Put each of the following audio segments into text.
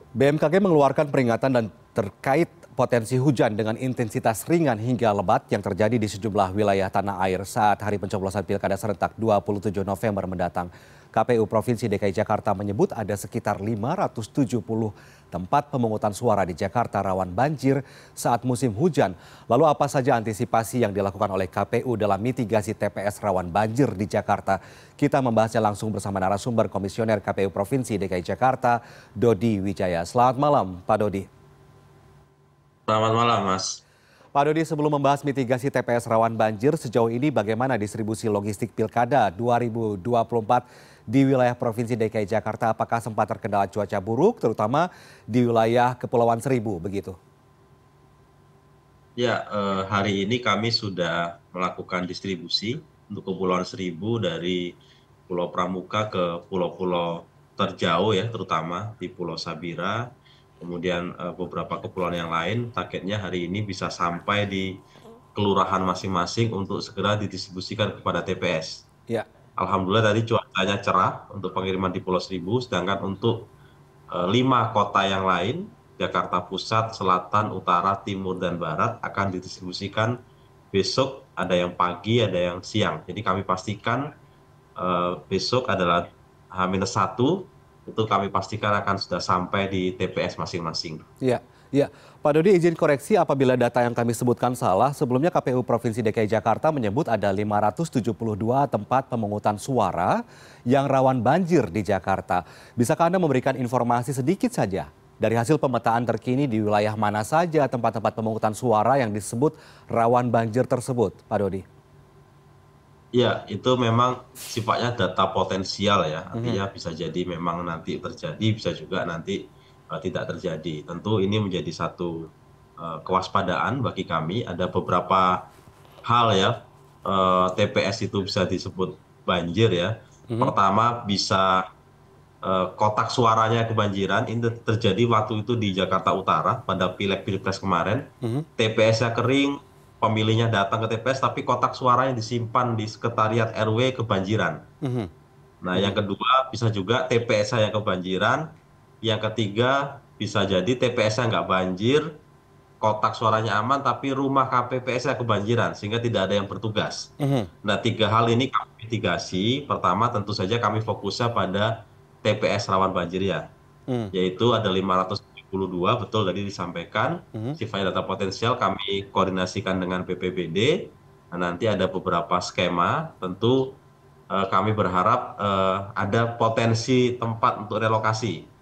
BMKG mengeluarkan peringatan dan terkait potensi hujan dengan intensitas ringan hingga lebat yang terjadi di sejumlah wilayah tanah air saat hari pencoblosan Pilkada serentak 27 November mendatang. KPU Provinsi DKI Jakarta menyebut ada sekitar 570 tempat pemungutan suara di Jakarta rawan banjir saat musim hujan. Lalu apa saja antisipasi yang dilakukan oleh KPU dalam mitigasi TPS rawan banjir di Jakarta? Kita membahasnya langsung bersama narasumber Komisioner KPU Provinsi DKI Jakarta, Dodi Wijaya. Selamat malam, Pak Dodi. Selamat malam, Mas. Pak Dodi, sebelum membahas mitigasi TPS rawan banjir, sejauh ini bagaimana distribusi logistik Pilkada 2024 di wilayah Provinsi DKI Jakarta? Apakah sempat terkendala cuaca buruk, terutama di wilayah Kepulauan Seribu, begitu? Ya, hari ini kami sudah melakukan distribusi untuk Kepulauan Seribu dari Pulau Pramuka ke pulau-pulau terjauh ya, terutama di Pulau Sabira, kemudian beberapa kepulauan yang lain. Targetnya hari ini bisa sampai di kelurahan masing-masing untuk segera didistribusikan kepada TPS. Ya. Alhamdulillah tadi cuacanya cerah untuk pengiriman di Pulau Seribu, sedangkan untuk 5 kota yang lain, Jakarta Pusat, Selatan, Utara, Timur, dan Barat akan didistribusikan besok, ada yang pagi, ada yang siang. Jadi kami pastikan besok adalah H-1, itu kami pastikan akan sudah sampai di TPS masing-masing. Ya, ya. Pak Dodi, izin koreksi apabila data yang kami sebutkan salah. Sebelumnya KPU Provinsi DKI Jakarta menyebut ada 572 tempat pemungutan suara yang rawan banjir di Jakarta. Bisakah Anda memberikan informasi sedikit saja dari hasil pemetaan terkini di wilayah mana saja tempat-tempat pemungutan suara yang disebut rawan banjir tersebut, Pak Dodi? Ya, itu memang sifatnya data potensial ya, artinya bisa jadi memang nanti terjadi, bisa juga nanti tidak terjadi. Tentu ini menjadi satu kewaspadaan bagi kami. Ada beberapa hal ya, TPS itu bisa disebut banjir ya. Pertama bisa kotak suaranya kebanjiran, ini terjadi waktu itu di Jakarta Utara pada Pileg Pilpres kemarin. TPS-nya kering, pemilihnya datang ke TPS, tapi kotak suaranya disimpan di sekretariat RW kebanjiran. Nah, yang kedua bisa juga TPS-nya yang kebanjiran. Yang ketiga bisa jadi TPS-nya nggak banjir, kotak suaranya aman, tapi rumah KPPS-nya kebanjiran, sehingga tidak ada yang bertugas. Nah, 3 hal ini kami mitigasi. Pertama, tentu saja kami fokusnya pada TPS rawan banjir ya, yaitu ada 572, betul tadi disampaikan, sifatnya data potensial, kami koordinasikan dengan BPBD. Nah, nanti ada beberapa skema, tentu kami berharap ada potensi tempat untuk relokasi.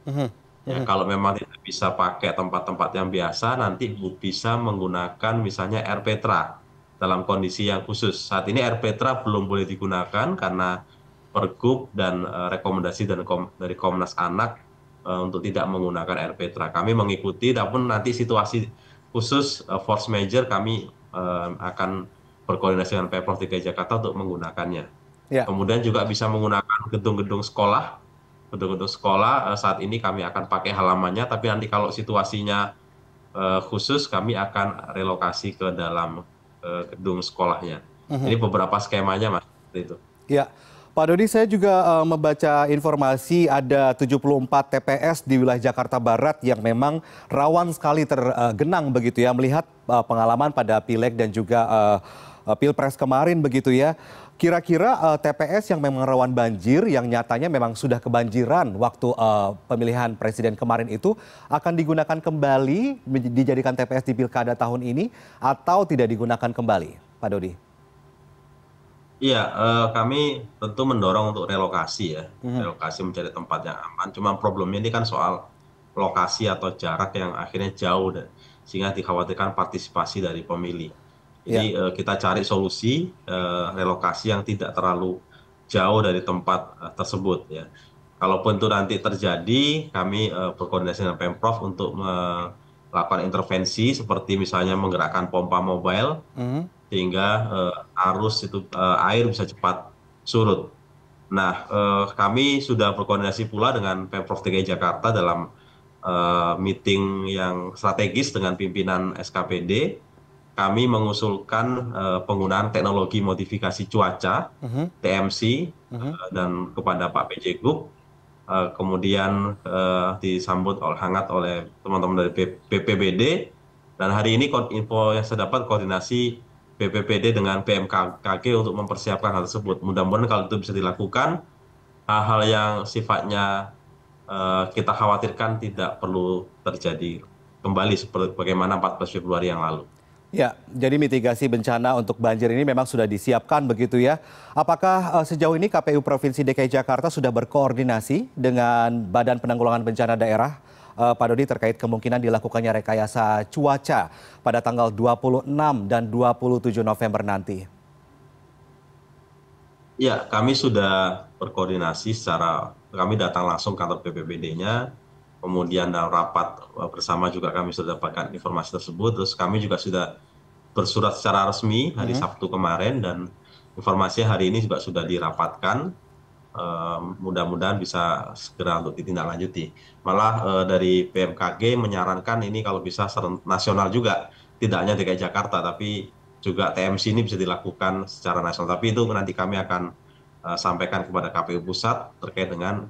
Ya, kalau memang tidak bisa pakai tempat-tempat yang biasa, nanti bisa menggunakan misalnya RPTRA dalam kondisi yang khusus. Saat ini RPTRA belum boleh digunakan karena Pergub dan rekomendasi dari Komnas Anak untuk tidak menggunakan RPTRA. Kami mengikuti, namun nanti situasi khusus force major kami akan berkoordinasi dengan Pemprov DKI Jakarta untuk menggunakannya. Ya. Kemudian juga bisa menggunakan gedung-gedung sekolah. Gedung-gedung sekolah saat ini kami akan pakai halamannya, tapi nanti kalau situasinya khusus kami akan relokasi ke dalam gedung sekolahnya. Ini beberapa skemanya, Mas. Seperti itu. Ya, Pak Dodi, saya juga membaca informasi ada 74 TPS di wilayah Jakarta Barat yang memang rawan sekali tergenang begitu ya, melihat pengalaman pada Pileg dan juga Pilpres kemarin begitu ya. Kira-kira TPS yang memang rawan banjir, yang nyatanya memang sudah kebanjiran waktu pemilihan presiden kemarin itu akan digunakan kembali, dijadikan TPS di Pilkada tahun ini atau tidak digunakan kembali, Pak Dodi? Iya, kami tentu mendorong untuk relokasi ya, relokasi mencari tempat yang aman. Cuma problemnya ini kan soal lokasi atau jarak yang akhirnya jauh, sehingga dikhawatirkan partisipasi dari pemilih. Ya. Jadi kita cari solusi relokasi yang tidak terlalu jauh dari tempat tersebut ya. Kalaupun itu nanti terjadi, kami berkoordinasi dengan Pemprov untuk melakukan intervensi seperti misalnya menggerakkan pompa mobile sehingga arus itu air bisa cepat surut. Nah, kami sudah berkoordinasi pula dengan Pemprov DKI Jakarta dalam meeting yang strategis dengan pimpinan SKPD. Kami mengusulkan penggunaan teknologi modifikasi cuaca (TMC) dan kepada Pak PJ Gub kemudian disambut hangat oleh teman-teman dari BPBD, dan hari ini info yang saya dapat koordinasi BPBD dengan BMKG untuk mempersiapkan hal tersebut. Mudah-mudahan kalau itu bisa dilakukan, hal-hal yang sifatnya kita khawatirkan tidak perlu terjadi kembali seperti bagaimana 14 Februari yang lalu. Ya, jadi mitigasi bencana untuk banjir ini memang sudah disiapkan begitu ya. Apakah sejauh ini KPU Provinsi DKI Jakarta sudah berkoordinasi dengan Badan Penanggulangan Bencana Daerah, Pak Dodi, terkait kemungkinan dilakukannya rekayasa cuaca pada tanggal 26 dan 27 November nanti? Ya, kami sudah berkoordinasi kami datang langsung kantor BPBD-nya, kemudian dalam rapat bersama juga kami sudah dapatkan informasi tersebut, terus kami juga sudah bersurat secara resmi hari Sabtu kemarin, dan informasinya hari ini juga sudah dirapatkan. Mudah-mudahan bisa segera untuk ditindaklanjuti. Malah dari BMKG menyarankan ini kalau bisa nasional juga, tidak hanya DKI Jakarta, tapi juga TMC ini bisa dilakukan secara nasional. Tapi itu nanti kami akan sampaikan kepada KPU Pusat terkait dengan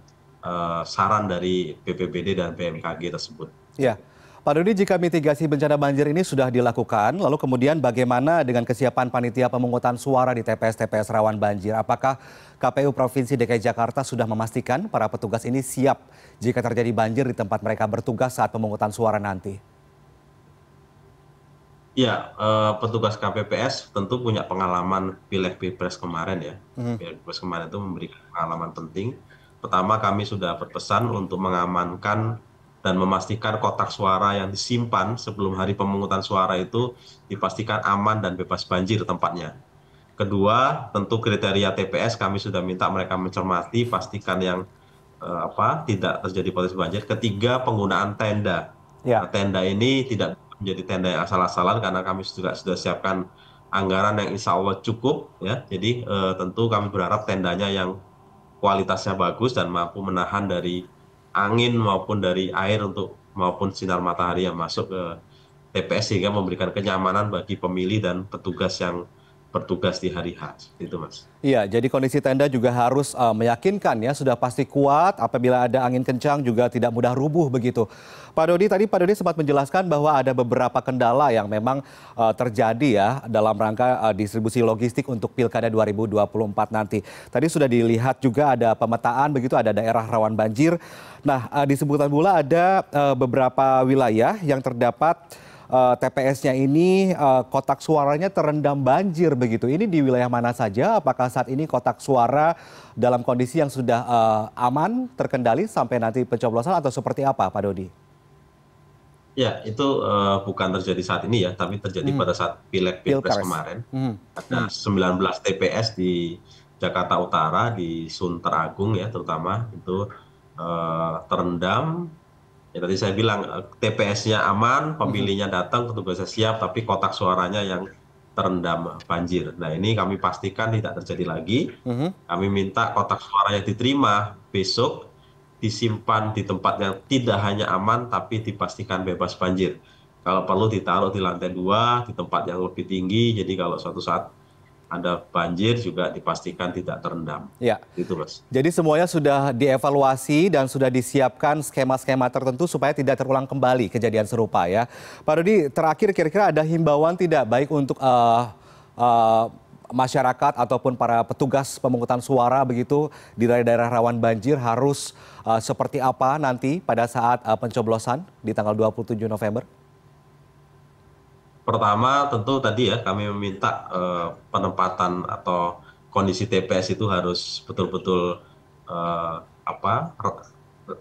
saran dari BPBD dan BMKG tersebut. Ya, Pak Dodi, jika mitigasi bencana banjir ini sudah dilakukan, lalu kemudian bagaimana dengan kesiapan panitia pemungutan suara di TPS-TPS rawan banjir? Apakah KPU Provinsi DKI Jakarta sudah memastikan para petugas ini siap jika terjadi banjir di tempat mereka bertugas saat pemungutan suara nanti? Ya, petugas KPPS tentu punya pengalaman Pileg Pilpres kemarin ya. Pileg Pilpres kemarin itu memberikan pengalaman penting. Pertama, kami sudah berpesan untuk mengamankan dan memastikan kotak suara yang disimpan sebelum hari pemungutan suara itu dipastikan aman dan bebas banjir tempatnya. Kedua, tentu kriteria TPS kami sudah minta mereka mencermati, pastikan yang tidak terjadi potensi banjir. Ketiga, penggunaan tenda. Ya. Nah, tenda ini tidak menjadi tenda yang asal-asalan karena kami juga sudah siapkan anggaran yang insya Allah cukup ya. Jadi tentu kami berharap tendanya yang kualitasnya bagus dan mampu menahan dari angin maupun dari air maupun sinar matahari yang masuk ke TPS sehingga memberikan kenyamanan bagi pemilih dan petugas yang bertugas di hari H. Itu, Mas. Iya, jadi kondisi tenda juga harus meyakinkan ya, sudah pasti kuat, apabila ada angin kencang juga tidak mudah rubuh begitu. Pak Dodi, tadi Pak Dodi sempat menjelaskan bahwa ada beberapa kendala yang memang terjadi ya dalam rangka distribusi logistik untuk Pilkada 2024 nanti. Tadi sudah dilihat juga ada pemetaan begitu, ada daerah rawan banjir. Nah, disebutkan pula ada beberapa wilayah yang terdapat TPS-nya ini kotak suaranya terendam banjir begitu. Ini di wilayah mana saja? Apakah saat ini kotak suara dalam kondisi yang sudah aman, terkendali sampai nanti pencoblosan atau seperti apa, Pak Dodi? Ya, itu bukan terjadi saat ini ya, tapi terjadi pada saat Pileg Pilpres kemarin. Ada 19 TPS di Jakarta Utara, di Sunter Agung ya terutama, itu terendam. Ya, tadi saya bilang TPS-nya aman, pemilihnya datang, petugasnya siap, tapi kotak suaranya yang terendam banjir. Nah, ini kami pastikan tidak terjadi lagi. Kami minta kotak suara yang diterima besok disimpan di tempat yang tidak hanya aman, tapi dipastikan bebas banjir. Kalau perlu ditaruh di lantai 2, di tempat yang lebih tinggi, jadi kalau suatu saat ada banjir juga dipastikan tidak terendam. Ya. Itu, Mas. Jadi semuanya sudah dievaluasi dan sudah disiapkan skema-skema tertentu supaya tidak terulang kembali kejadian serupa ya. Pak Dodi, terakhir kira-kira ada himbauan tidak baik untuk masyarakat ataupun para petugas pemungutan suara begitu di daerah-daerah rawan banjir harus seperti apa nanti pada saat pencoblosan di tanggal 27 November? Pertama tentu tadi ya kami meminta penempatan atau kondisi TPS itu harus betul-betul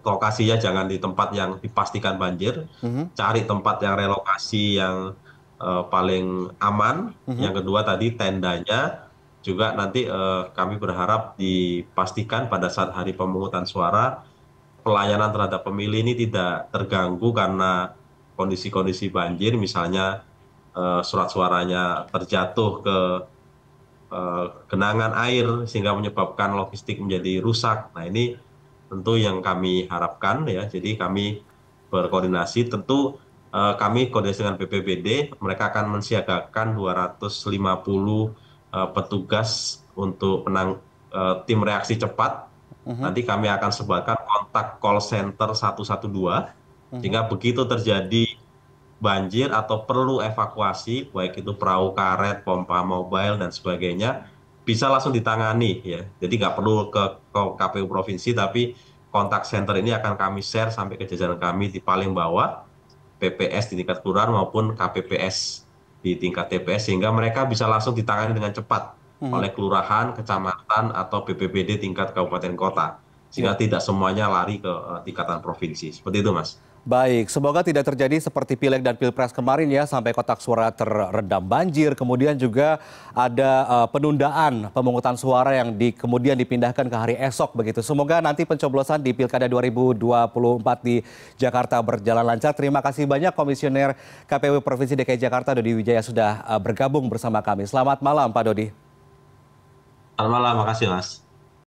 lokasinya jangan di tempat yang dipastikan banjir, cari tempat yang relokasi yang paling aman. Yang kedua tadi tendanya juga nanti kami berharap dipastikan pada saat hari pemungutan suara pelayanan terhadap pemilih ini tidak terganggu karena kondisi-kondisi banjir, misalnya surat suaranya terjatuh ke genangan air sehingga menyebabkan logistik menjadi rusak. Nah, ini tentu yang kami harapkan ya. Jadi kami berkoordinasi, tentu kami koordinasi dengan BPBD, mereka akan mensiagakan 250 petugas untuk tim reaksi cepat. Nanti kami akan sebarkan kontak call center 112, sehingga begitu terjadi banjir atau perlu evakuasi, baik itu perahu karet, pompa mobile, dan sebagainya, bisa langsung ditangani ya. Jadi nggak perlu ke KPU provinsi, tapi kontak center ini akan kami share sampai ke jajaran kami di paling bawah, PPS di tingkat kelurahan maupun KPPS di tingkat TPS, sehingga mereka bisa langsung ditangani dengan cepat oleh kelurahan, kecamatan, atau BPBD tingkat kabupaten kota. Sehingga Ya. tidak semuanya lari ke tingkatan provinsi. Seperti itu, Mas. Baik, semoga tidak terjadi seperti Pileg dan Pilpres kemarin ya, sampai kotak suara terendam banjir, kemudian juga ada penundaan pemungutan suara yang kemudian dipindahkan ke hari esok begitu. Semoga nanti pencoblosan di Pilkada 2024 di Jakarta berjalan lancar. Terima kasih banyak Komisioner KPU Provinsi DKI Jakarta Dodi Wijaya sudah bergabung bersama kami. Selamat malam Pak Dodi. Selamat malam, makasih Mas.